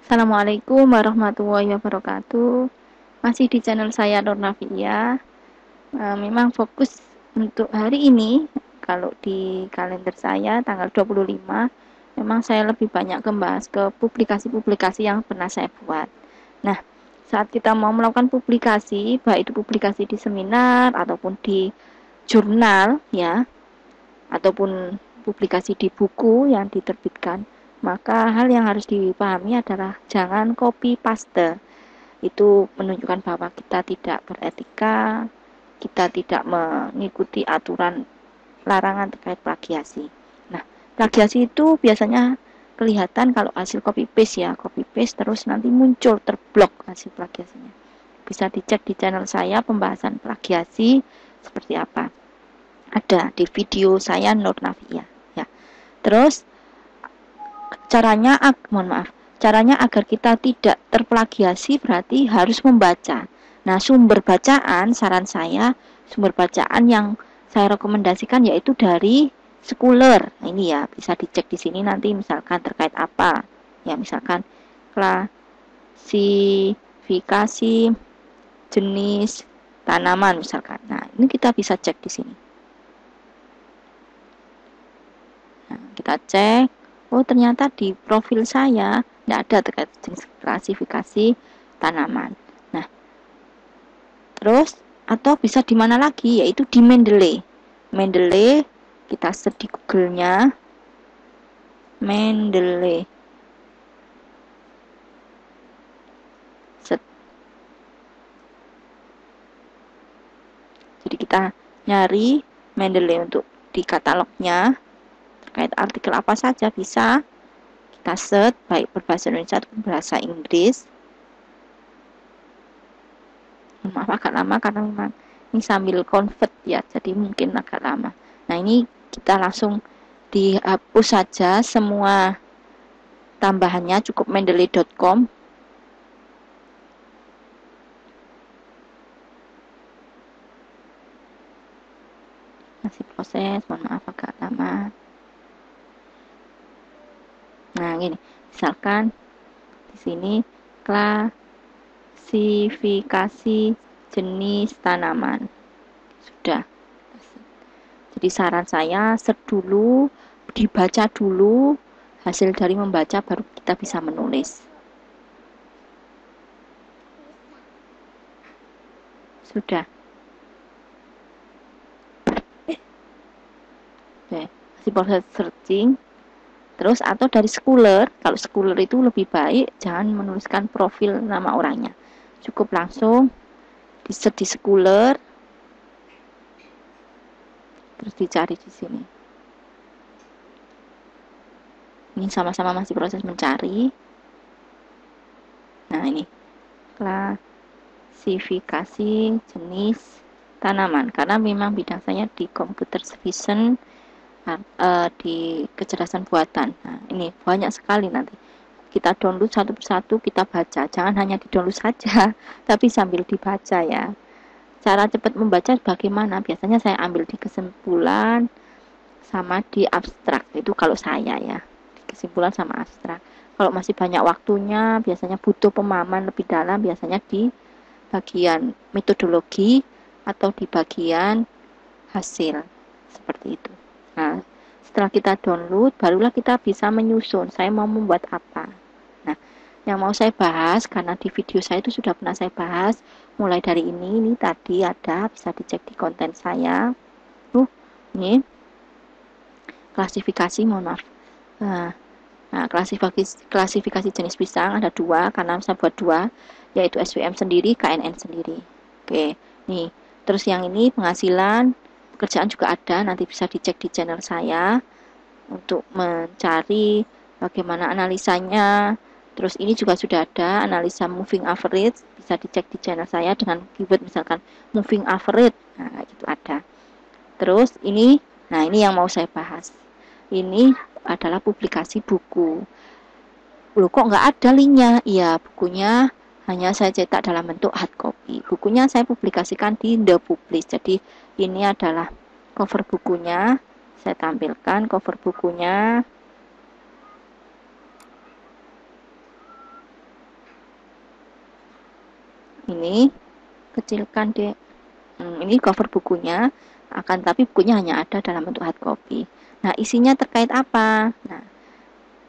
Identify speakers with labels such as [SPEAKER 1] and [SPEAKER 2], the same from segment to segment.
[SPEAKER 1] Assalamualaikum warahmatullahi wabarakatuh. Masih di channel saya Nur Nafia. Memang fokus untuk hari ini, kalau di kalender saya tanggal 25, memang saya lebih banyak membahas ke publikasi-publikasi yang pernah saya buat. Nah, saat kita mau melakukan publikasi, baik itu publikasi di seminar ataupun di jurnal ya, ataupun publikasi di buku yang diterbitkan, maka hal yang harus dipahami adalah jangan copy paste. Itu menunjukkan bahwa kita tidak beretika, kita tidak mengikuti aturan larangan terkait plagiasi. Nah, plagiasi itu biasanya kelihatan kalau hasil copy paste ya, copy paste terus nanti muncul terblok hasil plagiasinya. Bisa dicek di channel saya pembahasan plagiasi seperti apa. Ada di video saya Nur Navia ya. Terus caranya agar kita tidak terplagiasi berarti harus membaca. Nah, sumber bacaan, saran saya, sumber bacaan yang saya rekomendasikan yaitu dari Scholar. Nah, ini ya, bisa dicek di sini nanti misalkan terkait apa. Ya, misalkan klasifikasi jenis tanaman misalkan. Nah, ini kita bisa cek di sini. Nah, kita cek, oh ternyata di profil saya tidak ada terkait jenis klasifikasi tanaman. Nah, terus atau bisa di mana lagi, yaitu di Mendeley. Mendeley, kita search di Google-nya, Mendeley. Jadi kita nyari Mendeley untuk di katalognya, terkait artikel apa saja bisa kita search, baik berbahasa Indonesia atau bahasa Inggris. Maaf agak lama karena memang ini sambil convert ya, jadi mungkin agak lama. Nah, ini kita langsung dihapus saja semua tambahannya, cukup mendeley.com. Masih proses, mohon maaf agak lama. Nah, gini, misalkan di sini klasifikasi jenis tanaman. Sudah. Jadi saran saya search dulu, dibaca dulu, hasil dari membaca baru kita bisa menulis. Sudah. Oke, masih proses searching. Terus atau dari Scholar, kalau Scholar itu lebih baik jangan menuliskan profil nama orangnya. Cukup langsung di search di Scholar, terus dicari di sini. Ini sama-sama masih proses mencari. Nah, ini klasifikasi jenis tanaman, karena memang bidang saya di computer vision, di kecerdasan buatan. Nah, ini banyak sekali, nanti kita download satu persatu, kita baca. Jangan hanya di download saja, tapi sambil dibaca ya. Cara cepat membaca bagaimana? Biasanya saya ambil di kesimpulan sama di abstrak. Itu kalau saya ya, di kesimpulan sama abstrak. Kalau masih banyak waktunya, biasanya butuh pemahaman lebih dalam, biasanya di bagian metodologi atau di bagian hasil. Seperti itu. Nah, setelah kita download, barulah kita bisa menyusun, saya mau membuat apa. Nah, yang mau saya bahas, karena di video saya itu sudah pernah saya bahas, mulai dari ini tadi ada, bisa dicek di konten saya. Ini klasifikasi, mohon maaf. Nah, klasifikasi jenis pisang ada dua, karena saya buat dua, yaitu SWM sendiri, KNN sendiri. Oke, nih. Terus yang ini penghasilan, pekerjaan juga ada, nanti bisa dicek di channel saya untuk mencari bagaimana analisanya. Terus ini juga sudah ada analisa moving average, bisa dicek di channel saya dengan keyword misalkan moving average. Nah, itu ada. Terus ini, nah ini yang mau saya bahas. Ini adalah publikasi buku. Loh, kok nggak ada linknya? Iya, bukunya hanya saya cetak dalam bentuk hard copy. Bukunya saya publikasikan di The Publish. Jadi ini adalah cover bukunya. Saya tampilkan cover bukunya. Ini kecilkan deh. Ini cover bukunya, akan tapi bukunya hanya ada dalam bentuk hard copy. Nah, isinya terkait apa? Nah,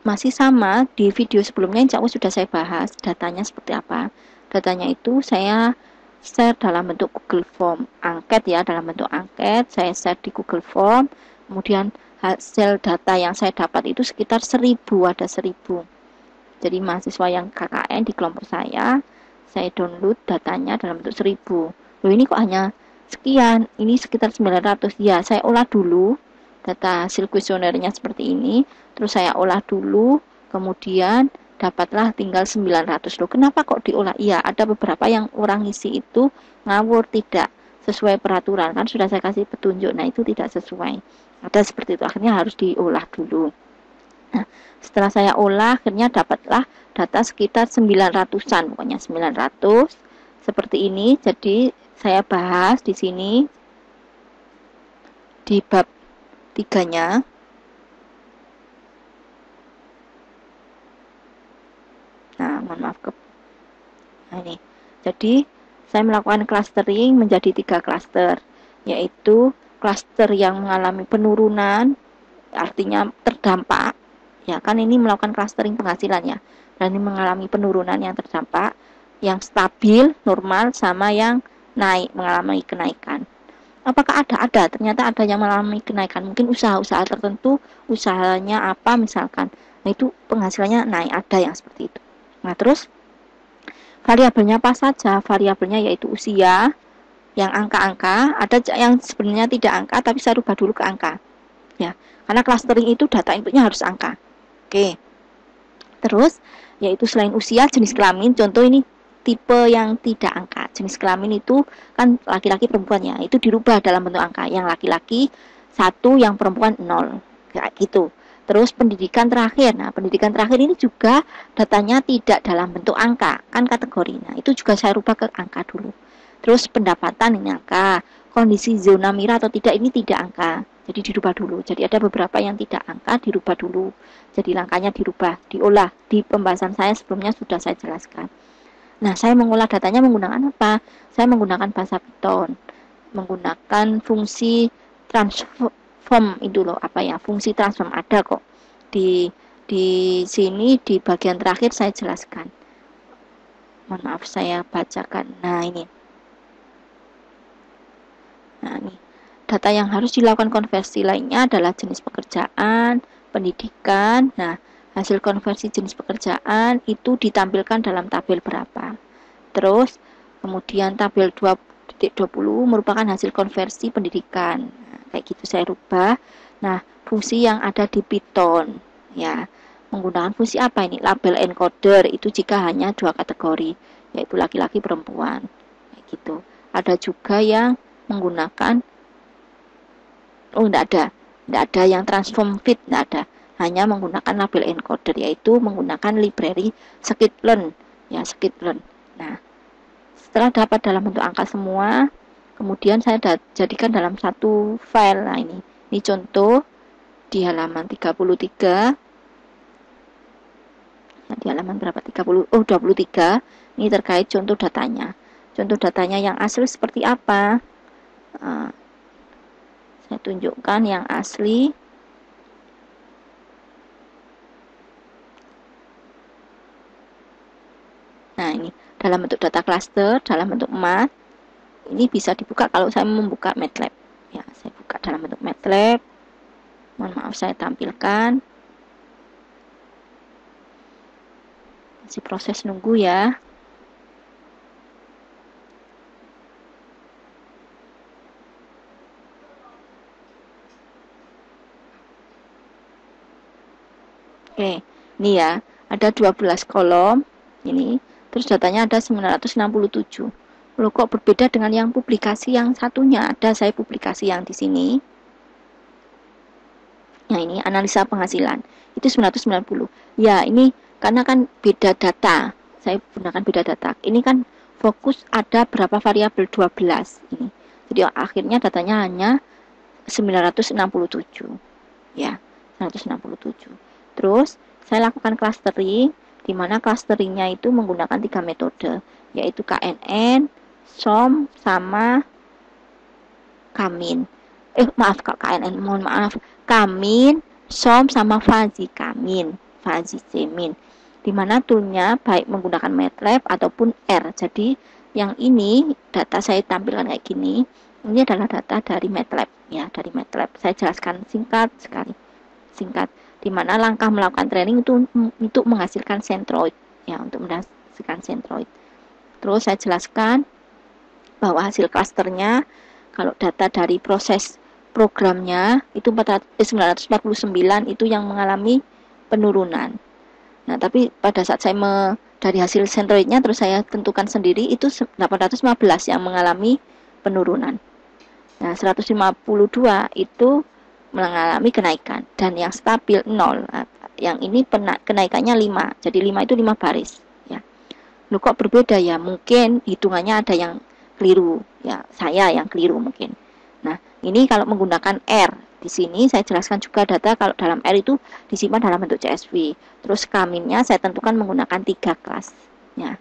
[SPEAKER 1] masih sama di video sebelumnya, insya Allah sudah saya bahas datanya seperti apa. Datanya itu saya share dalam bentuk Google Form, angket ya, dalam bentuk angket, saya share di Google Form, kemudian hasil data yang saya dapat itu sekitar 1000, ada 1000. Jadi mahasiswa yang KKN di kelompok saya download datanya dalam bentuk 1000. Loh, ini kok hanya sekian, ini sekitar 900. Ya, saya olah dulu data hasil kuesionernya seperti ini, terus saya olah dulu, kemudian dapatlah tinggal 900. Loh, kenapa kok diolah? Iya, ada beberapa yang orang isi itu ngawur, tidak sesuai peraturan, kan sudah saya kasih petunjuk. Nah, itu tidak sesuai, ada seperti itu, akhirnya harus diolah dulu. Nah, setelah saya olah, akhirnya dapatlah data sekitar 900-an, pokoknya 900 seperti ini. Jadi saya bahas di sini di bab 3-nya. Nah, mohon maaf nah, ini. Jadi saya melakukan clustering menjadi 3 cluster, yaitu cluster yang mengalami penurunan, artinya terdampak. Ya, kan ini melakukan clustering penghasilan ya. Dan ini mengalami penurunan yang terdampak, yang stabil, normal, sama yang naik, mengalami kenaikan. Apakah ada? Ada. Ternyata ada yang mengalami kenaikan. Mungkin usaha-usaha tertentu, usahanya apa misalkan. Nah, itu penghasilannya naik, ada yang seperti itu. Nah, terus variabelnya apa saja? Variabelnya yaitu usia, yang angka-angka, ada yang sebenarnya tidak angka, tapi saya rubah dulu ke angka. Ya, karena clustering itu data inputnya harus angka. Oke. Terus, yaitu selain usia, jenis kelamin, contoh ini tipe yang tidak angka. Jenis kelamin itu kan laki-laki perempuan ya, itu dirubah dalam bentuk angka. Yang laki-laki 1, yang perempuan 0. Kayak gitu. Terus pendidikan terakhir. Nah, pendidikan terakhir ini juga datanya tidak dalam bentuk angka, kan kategori. Nah, itu juga saya rubah ke angka dulu. Terus pendapatan ini angka, kondisi zona merah atau tidak ini tidak angka. Jadi dirubah dulu. Jadi ada beberapa yang tidak angka, dirubah dulu. Jadi langkahnya dirubah, diolah. Di pembahasan saya sebelumnya sudah saya jelaskan. Nah, saya mengolah datanya menggunakan apa? Saya menggunakan bahasa Python, menggunakan fungsi transform itu loh, apa ya? Fungsi transform ada kok. Di sini di bagian terakhir saya jelaskan. Mohon maaf saya bacakan. Nah, ini. Nah, ini. Data yang harus dilakukan konversi lainnya adalah jenis pekerjaan, pendidikan. Nah, hasil konversi jenis pekerjaan itu ditampilkan dalam tabel berapa. Terus, kemudian tabel 2.20 merupakan hasil konversi pendidikan. Nah, kayak gitu saya rubah. Nah, fungsi yang ada di Python, ya, menggunakan fungsi apa ini? Label encoder itu jika hanya 2 kategori, yaitu laki-laki perempuan. Kayak gitu. Ada juga yang menggunakan tidak ada yang transform fit, tidak ada. Hanya menggunakan label encoder, yaitu menggunakan library scikit-learn, ya, scikit-learn. Nah, setelah dapat dalam bentuk angka semua, kemudian saya jadikan dalam satu file. Nah, ini contoh di halaman 33. Nah, di halaman berapa? 23. Ini terkait contoh datanya. Contoh datanya yang asli seperti apa? Saya tunjukkan yang asli. Nah, ini dalam bentuk data cluster, dalam bentuk math. Ini bisa dibuka kalau saya membuka MATLAB. Ya, saya buka dalam bentuk MATLAB. Mohon maaf saya tampilkan. Masih proses nunggu ya. Oke, ini ya, ada 12 kolom, ini, terus datanya ada 967. Loh, kok berbeda dengan yang publikasi yang satunya? Ada saya publikasi yang di sini. Nah, ini analisa penghasilan, itu 990. Ya, ini karena kan beda data, saya gunakan beda data. Ini kan fokus ada berapa variabel 12 ini. Jadi akhirnya datanya hanya 967. Ya, 967. Terus saya lakukan clustering, di mana clusteringnya itu menggunakan 3 metode, yaitu KNN, SOM, sama Kamin. Maaf Kak, KNN, mohon maaf. Kamin, SOM, sama Fazi Kamin, Fazi Semin. Dimana toolnya baik menggunakan MATLAB ataupun R. Jadi yang ini data saya tampilkan kayak gini. Ini adalah data dari MATLAB ya, dari MATLAB. Saya jelaskan singkat sekali. Singkat. Dimana langkah melakukan training itu untuk menghasilkan centroid ya, untuk menghasilkan centroid. Terus saya jelaskan bahwa hasil klasternya kalau data dari proses programnya itu 949 itu yang mengalami penurunan. Nah, tapi pada saat saya dari hasil centroidnya terus saya tentukan sendiri itu 815 yang mengalami penurunan. Nah, 152 itu mengalami kenaikan dan yang stabil 0. Yang ini kenaikannya 5. Jadi 5 itu 5 baris ya. Loh kok berbeda ya? Mungkin hitungannya ada yang keliru ya, saya yang keliru mungkin. Nah, ini kalau menggunakan R. Di sini saya jelaskan juga data kalau dalam R itu disimpan dalam bentuk CSV. Terus kaminnya saya tentukan menggunakan 3 kelas ya.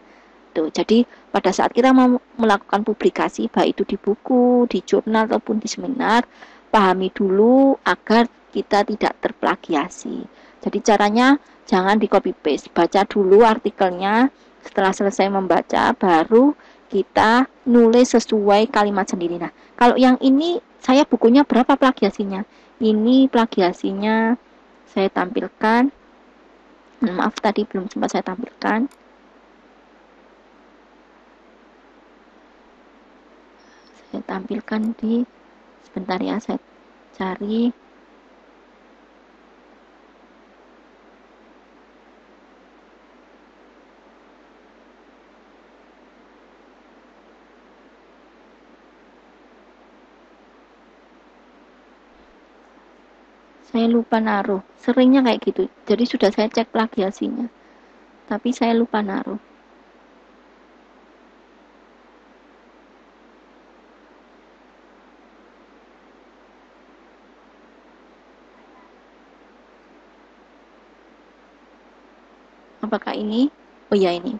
[SPEAKER 1] Tuh, jadi pada saat kita mau melakukan publikasi baik itu di buku, di jurnal ataupun di seminar, pahami dulu agar kita tidak terplagiasi. Jadi caranya jangan di copy paste, baca dulu artikelnya. Setelah selesai membaca baru kita nulis sesuai kalimat sendiri. Nah, kalau yang ini saya bukunya berapa plagiasinya? Ini plagiasinya saya tampilkan. Maaf tadi belum sempat saya tampilkan. Saya tampilkan di sebentar ya, saya cari. Saya lupa naruh. Seringnya kayak gitu. Jadi sudah saya cek plagiasinya. Tapi saya lupa naruh. Apakah ini? Oh ya, ini.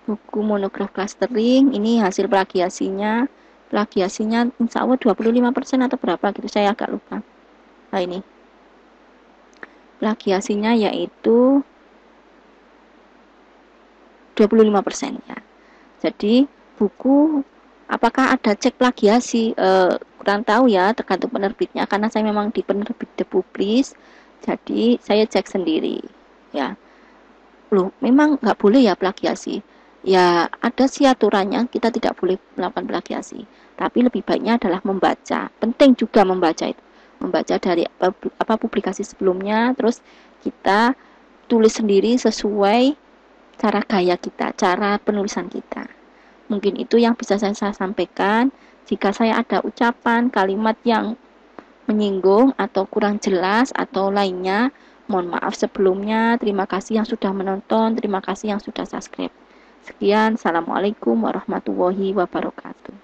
[SPEAKER 1] Buku monograf clustering. Ini hasil plagiasinya. Plagiasinya insya Allah 25% atau berapa gitu. Saya agak lupa. Nah, ini. Plagiasinya yaitu 25% ya. Jadi buku apakah ada cek plagiasi? Kurang tahu ya, tergantung penerbitnya. Karena saya memang di penerbit The Publish, jadi saya cek sendiri ya. Loh, memang nggak boleh ya plagiasi. Ya ada sih aturannya, kita tidak boleh melakukan plagiasi. Tapi lebih baiknya adalah membaca. Penting juga membaca itu. Membaca dari apa publikasi sebelumnya, terus kita tulis sendiri sesuai cara gaya kita, cara penulisan kita. Mungkin itu yang bisa saya sampaikan. Jika saya ada ucapan, kalimat yang menyinggung atau kurang jelas atau lainnya, mohon maaf sebelumnya. Terima kasih yang sudah menonton, terima kasih yang sudah subscribe. Sekian, assalamualaikum warahmatullahi wabarakatuh.